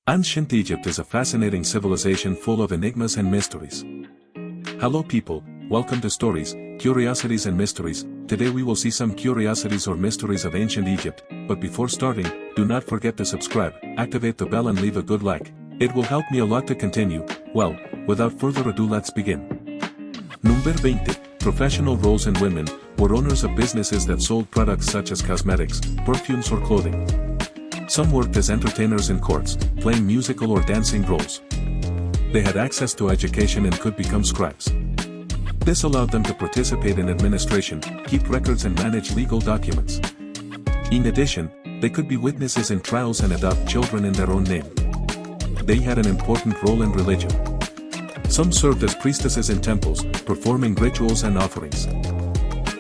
Ancient Egypt is a fascinating civilization full of enigmas and mysteries. Hello people, welcome to Stories, Curiosities and Mysteries. Today we will see some curiosities or mysteries of ancient Egypt, but before starting, do not forget to subscribe, activate the bell and leave a good like. It will help me a lot to continue. Well, without further ado, let's begin. Number 20, professional roles in women, were owners of businesses that sold products such as cosmetics, perfumes or clothing. Some worked as entertainers in courts, playing musical or dancing roles. They had access to education and could become scribes. This allowed them to participate in administration, keep records and manage legal documents. In addition, they could be witnesses in trials and adopt children in their own name. They had an important role in religion. Some served as priestesses in temples, performing rituals and offerings.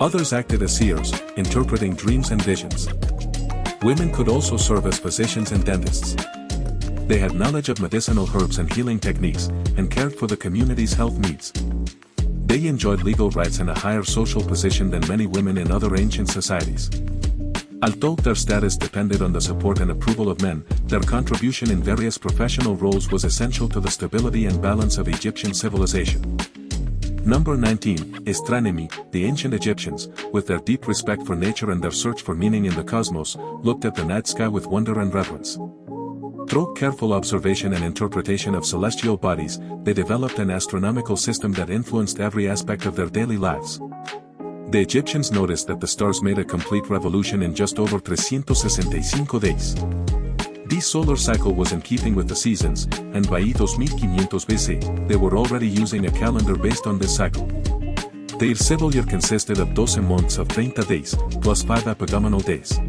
Others acted as seers, interpreting dreams and visions. Women could also serve as physicians and dentists. They had knowledge of medicinal herbs and healing techniques, and cared for the community's health needs. They enjoyed legal rights and a higher social position than many women in other ancient societies. Although their status depended on the support and approval of men, their contribution in various professional roles was essential to the stability and balance of Egyptian civilization. Number 19, Astronomy. The ancient Egyptians, with their deep respect for nature and their search for meaning in the cosmos, looked at the night sky with wonder and reverence. Through careful observation and interpretation of celestial bodies, they developed an astronomical system that influenced every aspect of their daily lives. The Egyptians noticed that the stars made a complete revolution in just over 365 days. This solar cycle was in keeping with the seasons, and by 2500 BC, they were already using a calendar based on this cycle. Their civil year consisted of 12 months of 30 days, plus 5 epagomenal days.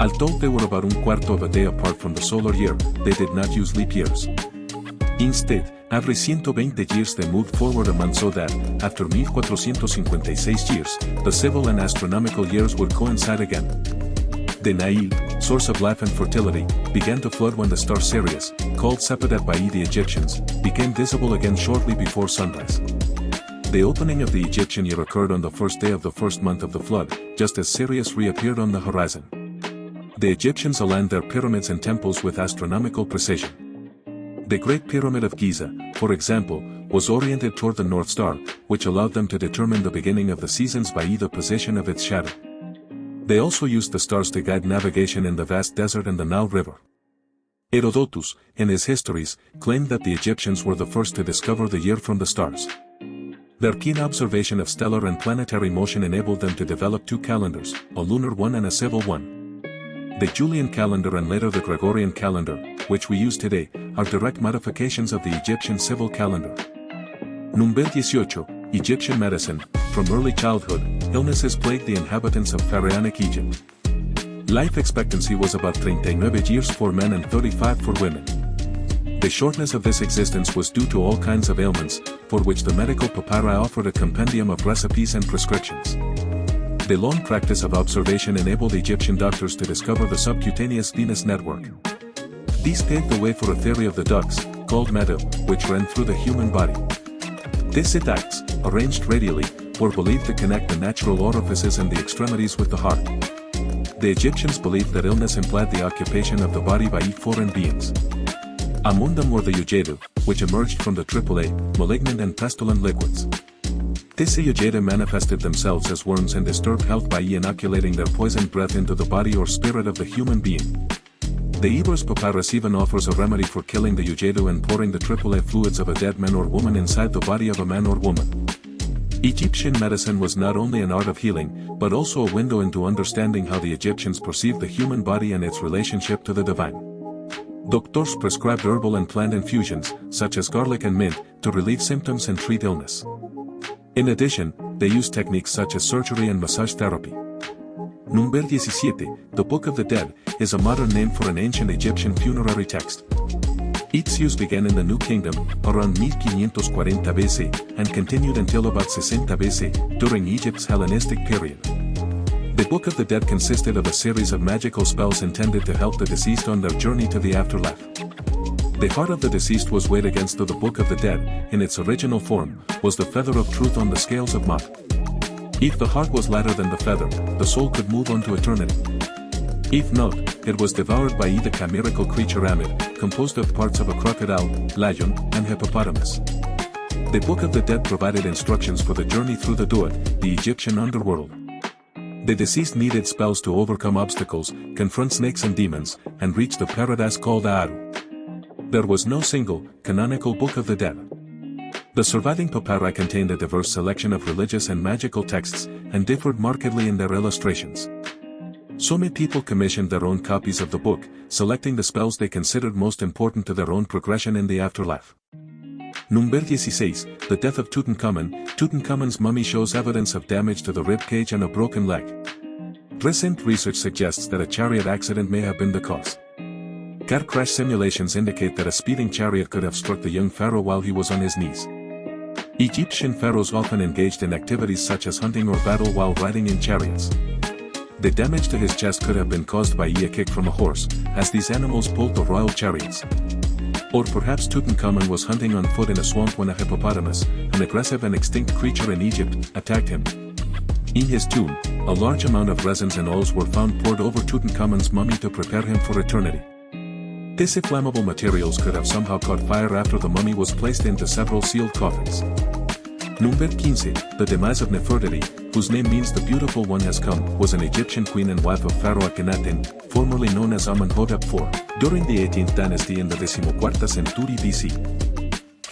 Although they were about un cuarto of a day apart from the solar year, they did not use leap years. Instead, every 120 years they moved forward a month so that, after 1456 years, the civil and astronomical years would coincide again. The Nile, source of life and fertility, began to flood when the star Sirius, called Sepideh by the Egyptians, became visible again shortly before sunrise. The opening of the Egyptian year occurred on the first day of the first month of the flood, just as Sirius reappeared on the horizon. The Egyptians aligned their pyramids and temples with astronomical precision. The Great Pyramid of Giza, for example, was oriented toward the North Star, which allowed them to determine the beginning of the seasons by the position of its shadow. They also used the stars to guide navigation in the vast desert and the Nile River. Herodotus, in his histories, claimed that the Egyptians were the first to discover the year from the stars. Their keen observation of stellar and planetary motion enabled them to develop two calendars, a lunar one and a civil one. The Julian calendar and later the Gregorian calendar, which we use today, are direct modifications of the Egyptian civil calendar. Number 18, Egyptian medicine. From early childhood, illnesses plagued the inhabitants of pharaonic Egypt. Life expectancy was about 39 years for men and 35 for women. The shortness of this existence was due to all kinds of ailments, for which the medical papyri offered a compendium of recipes and prescriptions. The long practice of observation enabled Egyptian doctors to discover the subcutaneous venous network. These paved the way for a theory of the ducts, called meadow, which ran through the human body. These ducts, arranged radially, were believed to connect the natural orifices and the extremities with the heart. The Egyptians believed that illness implied the occupation of the body by foreign beings. Among them were the Ujedu, which emerged from the AAA, malignant and pestilent liquids. These Ujedu manifested themselves as worms and disturbed health by inoculating their poisoned breath into the body or spirit of the human being. The Ebers Papyrus even offers a remedy for killing the Ujedu and pouring the AAA fluids of a dead man or woman inside the body of a man or woman. Egyptian medicine was not only an art of healing, but also a window into understanding how the Egyptians perceived the human body and its relationship to the divine. Doctors prescribed herbal and plant infusions, such as garlic and mint, to relieve symptoms and treat illness. In addition, they used techniques such as surgery and massage therapy. Number 17, the Book of the Dead, is a modern name for an ancient Egyptian funerary text. Its use began in the New Kingdom, around 1540 BC, and continued until about 60 BC, during Egypt's Hellenistic period. The Book of the Dead consisted of a series of magical spells intended to help the deceased on their journey to the afterlife. The heart of the deceased was weighed against the Book of the Dead. In its original form, was the feather of truth on the scales of Ma'at. If the heart was lighter than the feather, the soul could move on to eternity. If not, it was devoured by the chimerical creature Amid, composed of parts of a crocodile, lion, and hippopotamus. The Book of the Dead provided instructions for the journey through the Duat, the Egyptian underworld. The deceased needed spells to overcome obstacles, confront snakes and demons, and reach the paradise called Aaru. There was no single, canonical Book of the Dead. The surviving papyri contained a diverse selection of religious and magical texts, and differed markedly in their illustrations. So many people commissioned their own copies of the book, selecting the spells they considered most important to their own progression in the afterlife. Number 16, the death of Tutankhamun. Tutankhamun's mummy shows evidence of damage to the rib cage and a broken leg. Recent research suggests that a chariot accident may have been the cause. Car crash simulations indicate that a speeding chariot could have struck the young pharaoh while he was on his knees. Egyptian pharaohs often engaged in activities such as hunting or battle while riding in chariots. The damage to his chest could have been caused by a kick from a horse, as these animals pulled the royal chariots. Or perhaps Tutankhamun was hunting on foot in a swamp when a hippopotamus, an aggressive and extinct creature in Egypt, attacked him. In his tomb, a large amount of resins and oils were found poured over Tutankhamun's mummy to prepare him for eternity. These inflammable materials could have somehow caught fire after the mummy was placed into several sealed coffins. Number 15, the demise of Nefertiti, whose name means the beautiful one has come, was an Egyptian queen and wife of Pharaoh Akhenaten, formerly known as Amenhotep IV, during the 18th dynasty in the 14th century BC.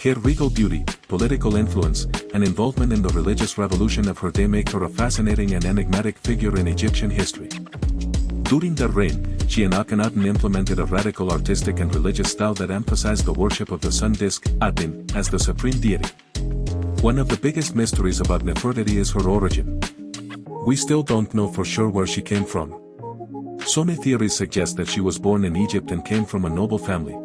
Her regal beauty, political influence, and involvement in the religious revolution of her day make her a fascinating and enigmatic figure in Egyptian history. During their reign, she and Akhenaten implemented a radical artistic and religious style that emphasized the worship of the sun disk, Aten, as the supreme deity. One of the biggest mysteries about Nefertiti is her origin. We still don't know for sure where she came from. So many theories suggest that she was born in Egypt and came from a noble family.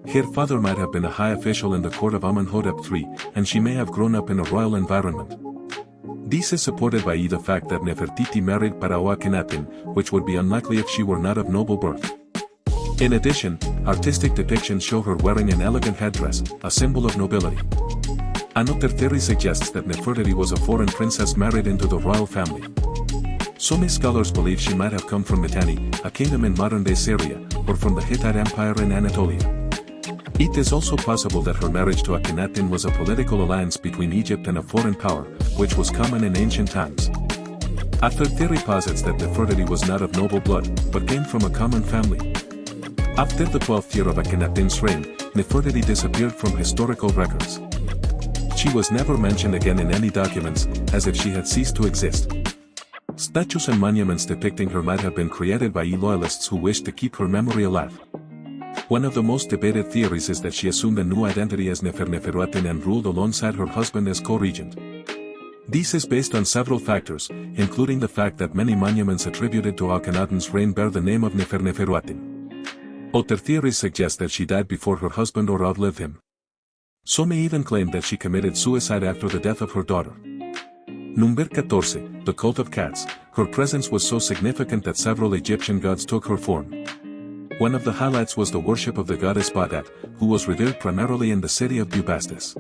Her father might have been a high official in the court of Amenhotep III, and she may have grown up in a royal environment. This is supported by the fact that Nefertiti married Pharaoh Akhenaten, which would be unlikely if she were not of noble birth. In addition, artistic depictions show her wearing an elegant headdress, a symbol of nobility. Another theory suggests that Nefertiti was a foreign princess married into the royal family. Some scholars believe she might have come from Mitanni, a kingdom in modern-day Syria, or from the Hittite Empire in Anatolia. It is also possible that her marriage to Akhenaten was a political alliance between Egypt and a foreign power, which was common in ancient times. A third theory posits that Nefertiti was not of noble blood, but came from a common family. After the 12th year of Akhenaten's reign, Nefertiti disappeared from historical records. She was never mentioned again in any documents, as if she had ceased to exist. Statues and monuments depicting her might have been created by loyalists who wished to keep her memory alive. One of the most debated theories is that she assumed a new identity as Neferuaten and ruled alongside her husband as co-regent. This is based on several factors, including the fact that many monuments attributed to Akhenaten's reign bear the name of Neferuaten. Other theories suggest that she died before her husband or outlived him. Some may even claim that she committed suicide after the death of her daughter. Number 14, the cult of cats. Her presence was so significant that several Egyptian gods took her form. One of the highlights was the worship of the goddess Badat, who was revered primarily in the city of Bubastis.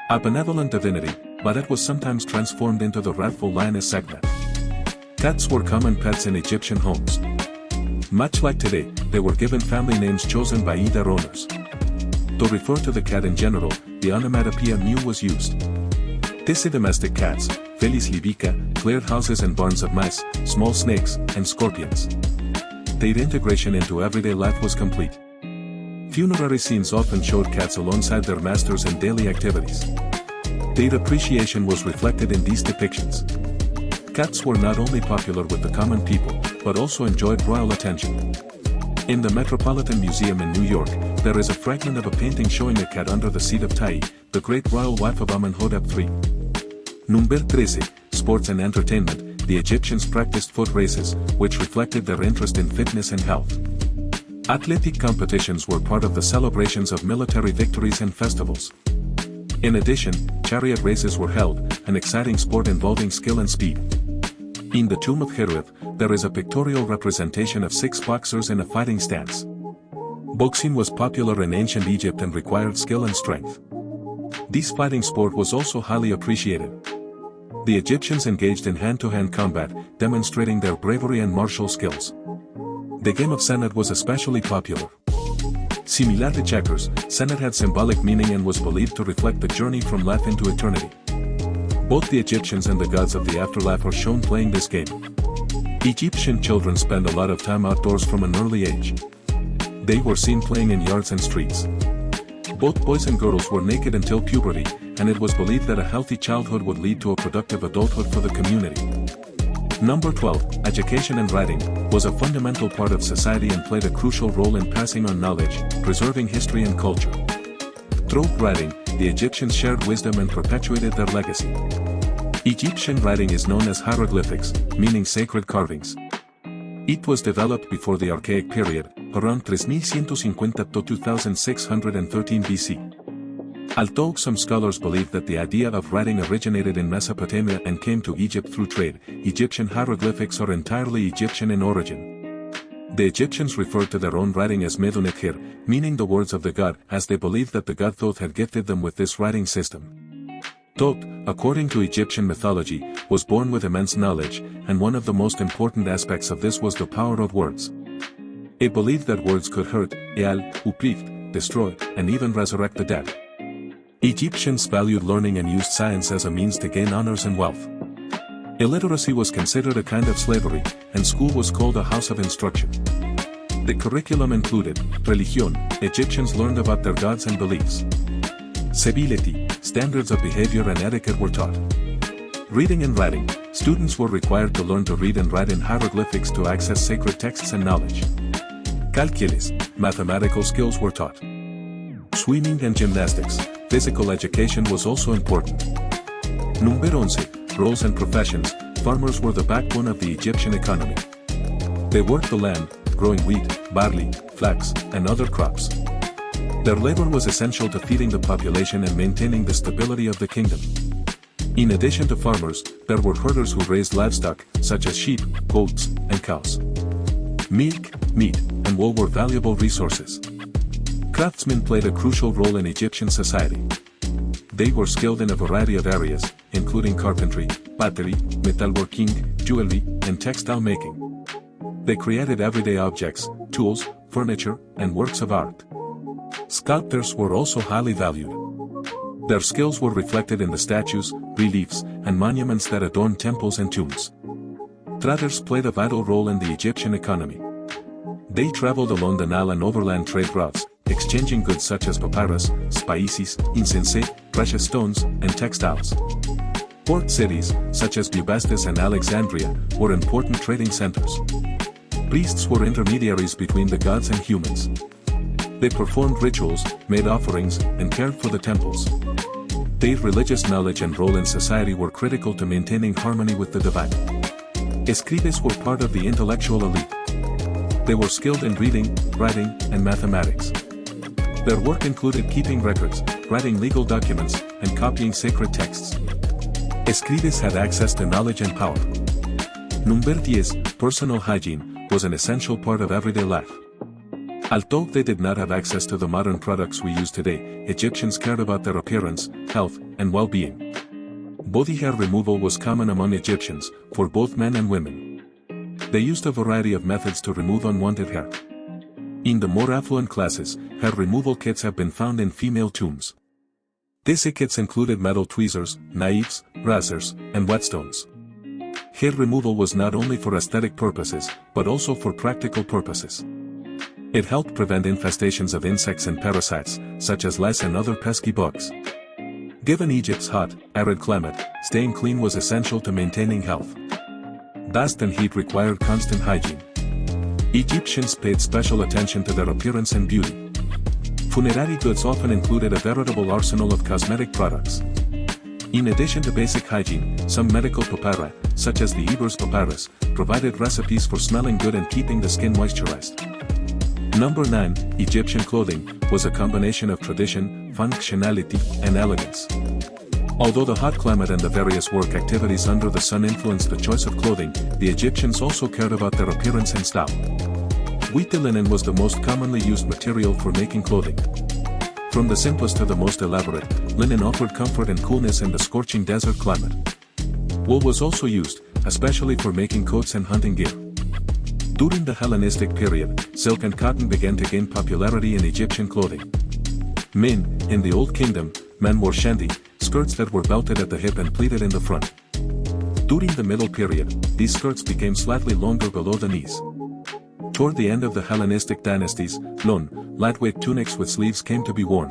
A benevolent divinity, Badat was sometimes transformed into the wrathful lioness Sekhmet. Cats were common pets in Egyptian homes. Much like today, they were given family names chosen by their owners. To refer to the cat in general, the onomatopoeia mew was used. These domestic cats, Felis libica, cleared houses and barns of mice, small snakes, and scorpions. Their integration into everyday life was complete. Funerary scenes often showed cats alongside their masters in daily activities. Their appreciation was reflected in these depictions. Cats were not only popular with the common people, but also enjoyed royal attention. In the Metropolitan Museum in New York, there is a fragment of a painting showing a cat under the seat of Tai, the great royal wife of Amenhotep III. Number 13, sports and entertainment. The Egyptians practiced foot races, which reflected their interest in fitness and health. Athletic competitions were part of the celebrations of military victories and festivals. In addition, chariot races were held, an exciting sport involving skill and speed. In the tomb of Heruef, there is a pictorial representation of 6 boxers in a fighting stance. Boxing was popular in ancient Egypt and required skill and strength. This fighting sport was also highly appreciated. The Egyptians engaged in hand-to-hand combat, demonstrating their bravery and martial skills. The game of Senet was especially popular. Similar to checkers, Senet had symbolic meaning and was believed to reflect the journey from life into eternity. Both the Egyptians and the gods of the afterlife are shown playing this game. Egyptian children spend a lot of time outdoors from an early age. They were seen playing in yards and streets. Both boys and girls were naked until puberty, and it was believed that a healthy childhood would lead to a productive adulthood for the community. Number 12, education and writing, was a fundamental part of society and played a crucial role in passing on knowledge, preserving history and culture. Through writing, the Egyptians shared wisdom and perpetuated their legacy. Egyptian writing is known as hieroglyphics, meaning sacred carvings. It was developed before the Archaic period, around 3150 to 2613 BC. Although some scholars believe that the idea of writing originated in Mesopotamia and came to Egypt through trade, Egyptian hieroglyphics are entirely Egyptian in origin. The Egyptians referred to their own writing as Medunekhir, meaning the words of the god, as they believed that the god Thoth had gifted them with this writing system. Thoth, according to Egyptian mythology, was born with immense knowledge, and one of the most important aspects of this was the power of words. It believed that words could hurt, uplift, destroy, and even resurrect the dead. Egyptians valued learning and used science as a means to gain honors and wealth. Illiteracy was considered a kind of slavery, and school was called a house of instruction. The curriculum included religion. Egyptians learned about their gods and beliefs. Civility, standards of behavior and etiquette were taught. Reading and writing, students were required to learn to read and write in hieroglyphics to access sacred texts and knowledge. Calculus, mathematical skills were taught. Swimming and gymnastics, physical education was also important. Number 11, roles and professions. Farmers were the backbone of the Egyptian economy. They worked the land, growing wheat, barley, flax, and other crops. Their labor was essential to feeding the population and maintaining the stability of the kingdom. In addition to farmers, there were herders who raised livestock, such as sheep, goats, and cows. Milk, meat, and wool were valuable resources. Craftsmen played a crucial role in Egyptian society. They were skilled in a variety of areas, including carpentry, pottery, metalworking, jewelry, and textile making. They created everyday objects, tools, furniture, and works of art. Sculptors were also highly valued. Their skills were reflected in the statues, reliefs, and monuments that adorned temples and tombs. Traders played a vital role in the Egyptian economy. They traveled along the Nile and overland trade routes, exchanging goods such as papyrus, spices, incense, precious stones, and textiles. Port cities, such as Bubastis and Alexandria, were important trading centers. Priests were intermediaries between the gods and humans. They performed rituals, made offerings, and cared for the temples. Their religious knowledge and role in society were critical to maintaining harmony with the divine. Scribes were part of the intellectual elite. They were skilled in reading, writing, and mathematics. Their work included keeping records, writing legal documents, and copying sacred texts. Scribes had access to knowledge and power. Number 10, personal hygiene, was an essential part of everyday life. Although they did not have access to the modern products we use today, Egyptians cared about their appearance, health, and well-being. Body hair removal was common among Egyptians, for both men and women. They used a variety of methods to remove unwanted hair. In the more affluent classes, hair removal kits have been found in female tombs. These kits included metal tweezers, knives, razors, and whetstones. Hair removal was not only for aesthetic purposes, but also for practical purposes. It helped prevent infestations of insects and parasites, such as lice and other pesky bugs. Given Egypt's hot, arid climate, staying clean was essential to maintaining health. Dust and heat required constant hygiene. Egyptians paid special attention to their appearance and beauty. Funerary goods often included a veritable arsenal of cosmetic products. In addition to basic hygiene, some medical papyri, such as the Ebers papyrus, provided recipes for smelling good and keeping the skin moisturized. Number 9, Egyptian clothing, was a combination of tradition, functionality, and elegance. Although the hot climate and the various work activities under the sun influenced the choice of clothing, the Egyptians also cared about their appearance and style. Wheat linen was the most commonly used material for making clothing. From the simplest to the most elaborate, linen offered comfort and coolness in the scorching desert climate. Wool was also used, especially for making coats and hunting gear. During the Hellenistic period, silk and cotton began to gain popularity in Egyptian clothing. In the Old Kingdom, men wore shandy, skirts that were belted at the hip and pleated in the front. During the Middle Period, these skirts became slightly longer below the knees. Toward the end of the Hellenistic dynasties, lightweight tunics with sleeves came to be worn.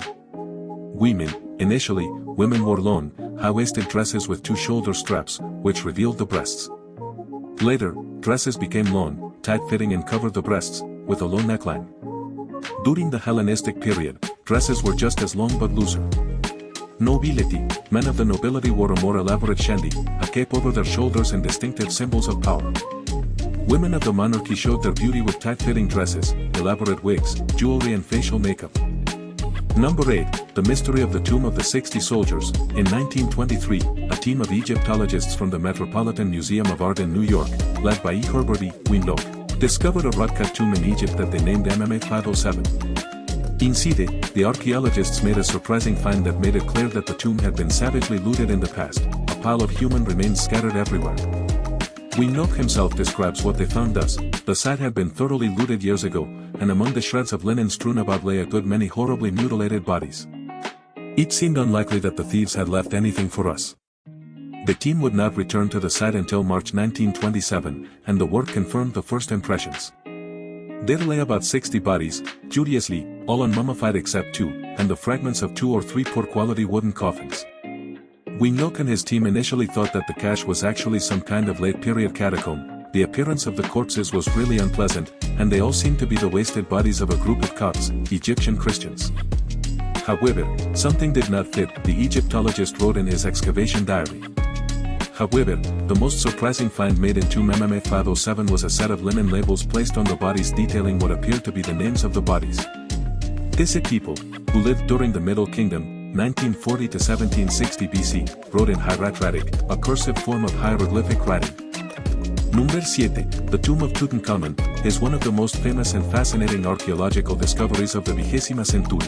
Initially, women wore long, high-waisted dresses with two shoulder straps, which revealed the breasts. Later, dresses became long, tight-fitting and covered the breasts, with a low neckline. During the Hellenistic period, dresses were just as long but looser. Nobility, men of the nobility wore a more elaborate shandy, a cape over their shoulders and distinctive symbols of power. Women of the monarchy showed their beauty with tight-fitting dresses, elaborate wigs, jewelry and facial makeup. Number 8, The Mystery of the Tomb of the 60 Soldiers. In 1923, a team of Egyptologists from the Metropolitan Museum of Art in New York, led by Herbert E. Winlock, discovered a rock-cut tomb in Egypt that they named MMA 507. In situ, the archaeologists made a surprising find that made it clear that the tomb had been savagely looted in the past, a pile of human remains scattered everywhere. Winlock himself describes what they found thus: the site had been thoroughly looted years ago, and among the shreds of linen strewn about lay a good many horribly mutilated bodies. It seemed unlikely that the thieves had left anything for us. The team would not return to the site until March 1927, and the work confirmed the first impressions. There lay about 60 bodies, curiously, all unmummified except 2, and the fragments of 2 or 3 poor-quality wooden coffins. Winlock and his team initially thought that the cache was actually some kind of late-period catacomb. The appearance of the corpses was really unpleasant, and they all seemed to be the wasted bodies of a group of Copts, Egyptian Christians. However, something did not fit, the Egyptologist wrote in his excavation diary. However, the most surprising find made in Tomb MMA 507 was a set of linen labels placed on the bodies detailing what appeared to be the names of the bodies. These people, who lived during the Middle Kingdom, 1940 to 1760 BC, wrote in hieratic, a cursive form of hieroglyphic writing. Number 7, the tomb of Tutankhamun, is one of the most famous and fascinating archaeological discoveries of the 20th century.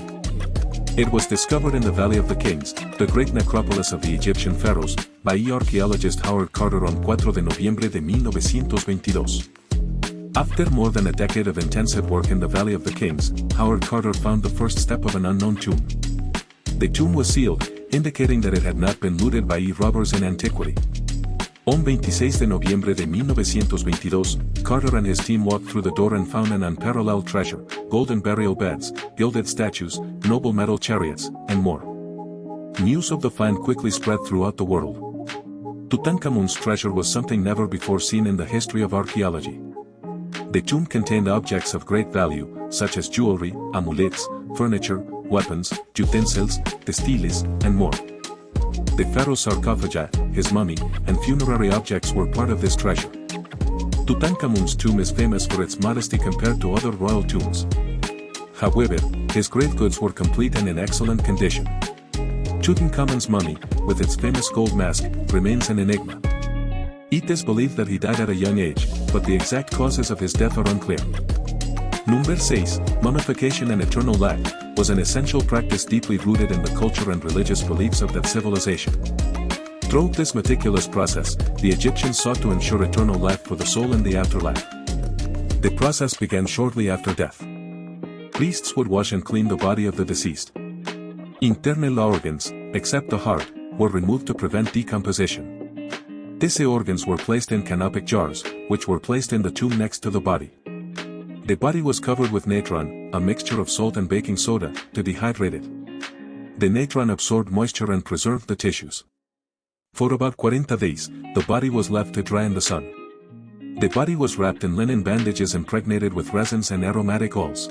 It was discovered in the Valley of the Kings, the great necropolis of the Egyptian pharaohs, by archaeologist Howard Carter on 4 de noviembre de 1922. After more than a decade of intensive work in the Valley of the Kings, Howard Carter found the first step of an unknown tomb. The tomb was sealed, indicating that it had not been looted by robbers in antiquity. On 26 de noviembre de 1922, Carter and his team walked through the door and found an unparalleled treasure: golden burial beds, gilded statues, noble metal chariots, and more. News of the find quickly spread throughout the world. Tutankhamun's treasure was something never before seen in the history of archaeology. The tomb contained objects of great value, such as jewelry, amulets, furniture, weapons, utensils, textiles, and more. The pharaoh's sarcophagi, his mummy, and funerary objects were part of this treasure. Tutankhamun's tomb is famous for its modesty compared to other royal tombs. However, his grave goods were complete and in excellent condition. Tutankhamun's mummy, with its famous gold mask, remains an enigma. It is believed that he died at a young age, but the exact causes of his death are unclear. Number 6, mummification and eternal life, was an essential practice deeply rooted in the culture and religious beliefs of that civilization. Throughout this meticulous process, the Egyptians sought to ensure eternal life for the soul in the afterlife. The process began shortly after death. Priests would wash and clean the body of the deceased. Internal organs, except the heart, were removed to prevent decomposition. These organs were placed in canopic jars, which were placed in the tomb next to the body. The body was covered with natron, a mixture of salt and baking soda, to dehydrate it. The natron absorbed moisture and preserved the tissues. For about 40 days, the body was left to dry in the sun. The body was wrapped in linen bandages impregnated with resins and aromatic oils.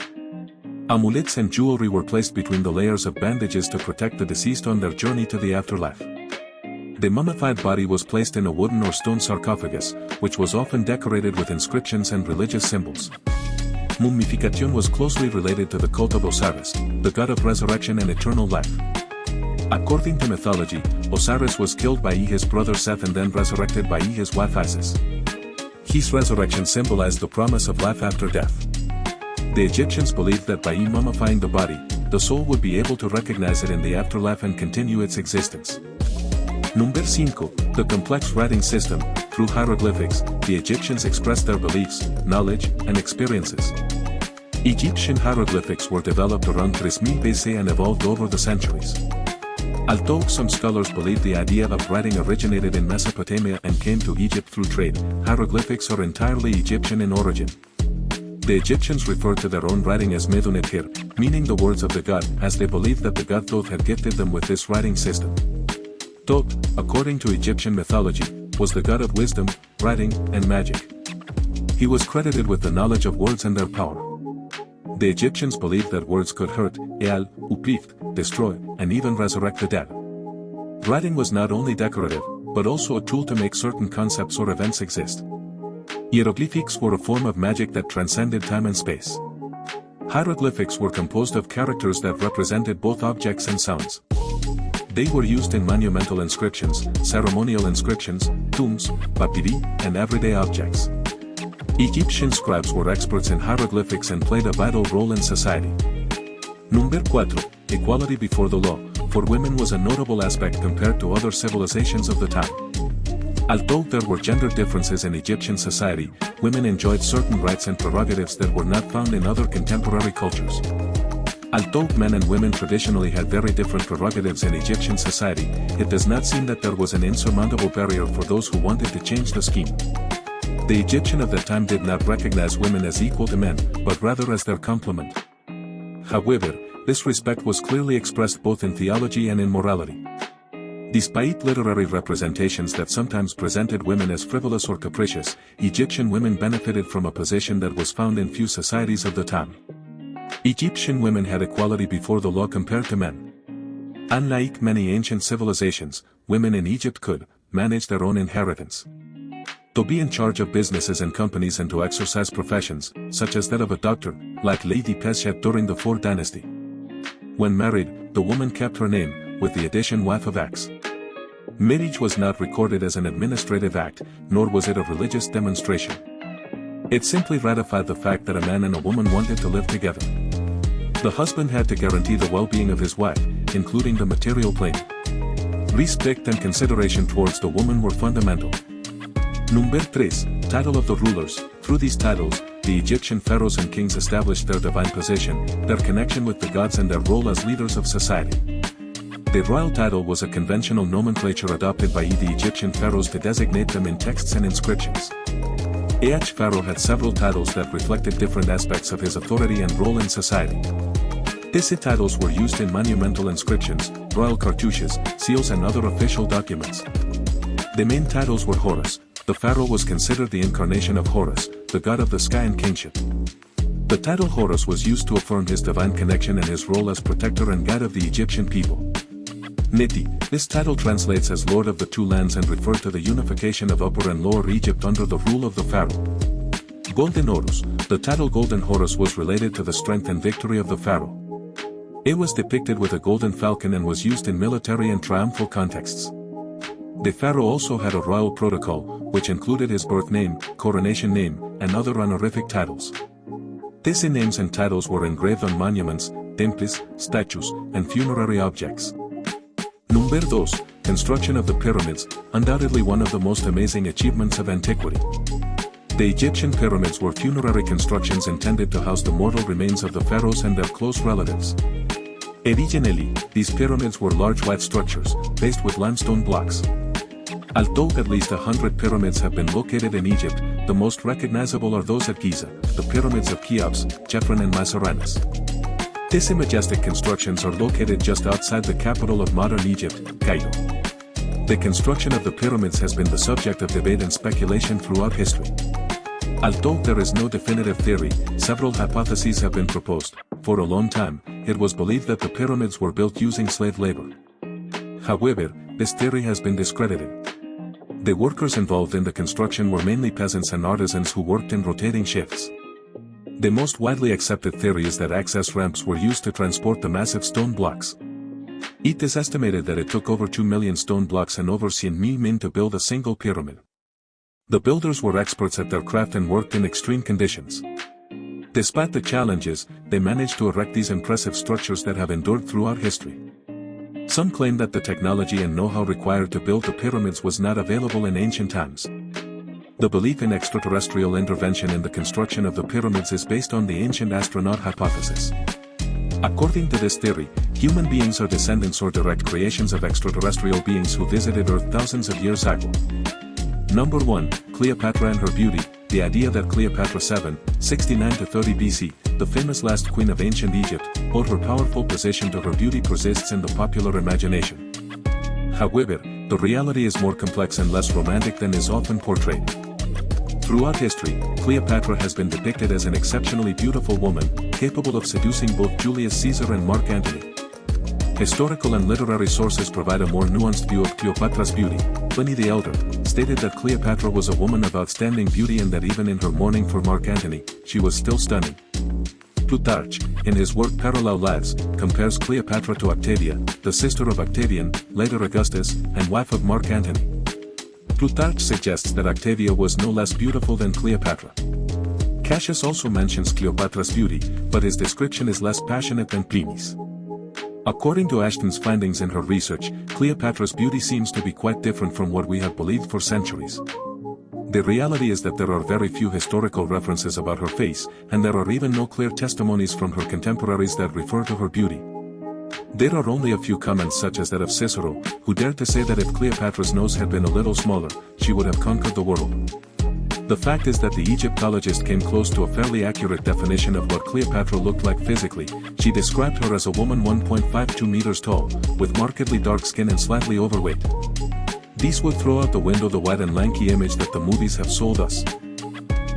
Amulets and jewelry were placed between the layers of bandages to protect the deceased on their journey to the afterlife. The mummified body was placed in a wooden or stone sarcophagus, which was often decorated with inscriptions and religious symbols. Mummification was closely related to the cult of Osiris, the god of resurrection and eternal life. According to mythology, Osiris was killed by his brother Seth and then resurrected by his wife Isis. His resurrection symbolized the promise of life after death. The Egyptians believed that by mummifying the body, the soul would be able to recognize it in the afterlife and continue its existence. Number 5, The complex writing system, through hieroglyphics, the Egyptians expressed their beliefs, knowledge, and experiences. Egyptian hieroglyphics were developed around 3000 BC and evolved over the centuries. Although some scholars believe the idea of writing originated in Mesopotamia and came to Egypt through trade, hieroglyphics are entirely Egyptian in origin. The Egyptians referred to their own writing as Medunethir, meaning the words of the god, as they believed that the god Thoth had gifted them with this writing system. Thoth, according to Egyptian mythology, was the god of wisdom, writing, and magic. He was credited with the knowledge of words and their power. The Egyptians believed that words could hurt, uplift, destroy, and even resurrect the dead. Writing was not only decorative, but also a tool to make certain concepts or events exist. Hieroglyphics were a form of magic that transcended time and space. Hieroglyphics were composed of characters that represented both objects and sounds. They were used in monumental inscriptions, ceremonial inscriptions, tombs, papyri, and everyday objects. Egyptian scribes were experts in hieroglyphics and played a vital role in society. Number 4. Equality before the law, for women was a notable aspect compared to other civilizations of the time. Although there were gender differences in Egyptian society, women enjoyed certain rights and prerogatives that were not found in other contemporary cultures. Although men and women traditionally had very different prerogatives in Egyptian society, it does not seem that there was an insurmountable barrier for those who wanted to change the scheme. The Egyptian of that time did not recognize women as equal to men, but rather as their complement. However, this respect was clearly expressed both in theology and in morality. Despite literary representations that sometimes presented women as frivolous or capricious, Egyptian women benefited from a position that was found in few societies of the time. Egyptian women had equality before the law compared to men. Unlike many ancient civilizations, women in Egypt could manage their own inheritance. To be in charge of businesses and companies and to exercise professions, such as that of a doctor, like Lady Peshet during the 4th dynasty. When married, the woman kept her name, with the addition wife of X. Marriage was not recorded as an administrative act, nor was it a religious demonstration. It simply ratified the fact that a man and a woman wanted to live together. The husband had to guarantee the well-being of his wife, including the material plane. Respect and consideration towards the woman were fundamental. Number 3. Title of the rulers. Through these titles, the Egyptian pharaohs and kings established their divine position, their connection with the gods and their role as leaders of society. The royal title was a conventional nomenclature adopted by the Egyptian pharaohs to designate them in texts and inscriptions. Each pharaoh had several titles that reflected different aspects of his authority and role in society. These titles were used in monumental inscriptions, royal cartouches, seals and other official documents. The main titles were Horus. The pharaoh was considered the incarnation of Horus, the god of the sky and kingship. The title Horus was used to affirm his divine connection and his role as protector and guide of the Egyptian people. Niti, this title translates as Lord of the Two Lands and referred to the unification of Upper and Lower Egypt under the rule of the pharaoh. Golden Horus, the title Golden Horus was related to the strength and victory of the pharaoh. It was depicted with a golden falcon and was used in military and triumphal contexts. The pharaoh also had a royal protocol, which included his birth name, coronation name, and other honorific titles. These names and titles were engraved on monuments, temples, statues, and funerary objects. Number 2. Construction of the pyramids, undoubtedly one of the most amazing achievements of antiquity. The Egyptian pyramids were funerary constructions intended to house the mortal remains of the pharaohs and their close relatives. Originally, these pyramids were large white structures, faced with limestone blocks. Although at least 100 pyramids have been located in Egypt, the most recognizable are those at Giza, the pyramids of Cheops, Chephren and Mycerinus. These majestic constructions are located just outside the capital of modern Egypt, Cairo. The construction of the pyramids has been the subject of debate and speculation throughout history. Although there is no definitive theory, several hypotheses have been proposed. For a long time, it was believed that the pyramids were built using slave labor. However, this theory has been discredited. The workers involved in the construction were mainly peasants and artisans who worked in rotating shifts. The most widely accepted theory is that access ramps were used to transport the massive stone blocks. It is estimated that it took over 2 million stone blocks and over 100,000 men to build a single pyramid. The builders were experts at their craft and worked in extreme conditions. Despite the challenges, they managed to erect these impressive structures that have endured throughout history. Some claim that the technology and know-how required to build the pyramids was not available in ancient times. The belief in extraterrestrial intervention in the construction of the pyramids is based on the ancient astronaut hypothesis. According to this theory, human beings are descendants or direct creations of extraterrestrial beings who visited Earth thousands of years ago. Number 1, Cleopatra and her beauty. The idea that Cleopatra 769–30 BC, the famous last queen of ancient Egypt, owed her powerful position to her beauty persists in the popular imagination. However, the reality is more complex and less romantic than is often portrayed. Throughout history, Cleopatra has been depicted as an exceptionally beautiful woman, capable of seducing both Julius Caesar and Mark Antony. Historical and literary sources provide a more nuanced view of Cleopatra's beauty. Pliny the Elder stated that Cleopatra was a woman of outstanding beauty and that even in her mourning for Mark Antony, she was still stunning. Plutarch, in his work Parallel Lives, compares Cleopatra to Octavia, the sister of Octavian, later Augustus, and wife of Mark Antony. Plutarch suggests that Octavia was no less beautiful than Cleopatra. Cassius also mentions Cleopatra's beauty, but his description is less passionate than Pliny's. According to Ashton's findings in her research, Cleopatra's beauty seems to be quite different from what we have believed for centuries. The reality is that there are very few historical references about her face, and there are even no clear testimonies from her contemporaries that refer to her beauty. There are only a few comments such as that of Cicero, who dared to say that if Cleopatra's nose had been a little smaller, she would have conquered the world. The fact is that the Egyptologist came close to a fairly accurate definition of what Cleopatra looked like physically. She described her as a woman 1.52 meters tall, with markedly dark skin and slightly overweight. These would throw out the window the white and lanky image that the movies have sold us.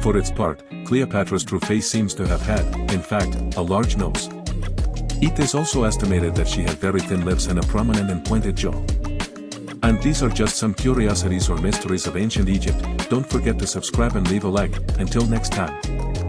For its part, Cleopatra's true face seems to have had, in fact, a large nose. It is also estimated that she had very thin lips and a prominent and pointed jaw. And these are just some curiosities or mysteries of ancient Egypt. Don't forget to subscribe and leave a like. Until next time.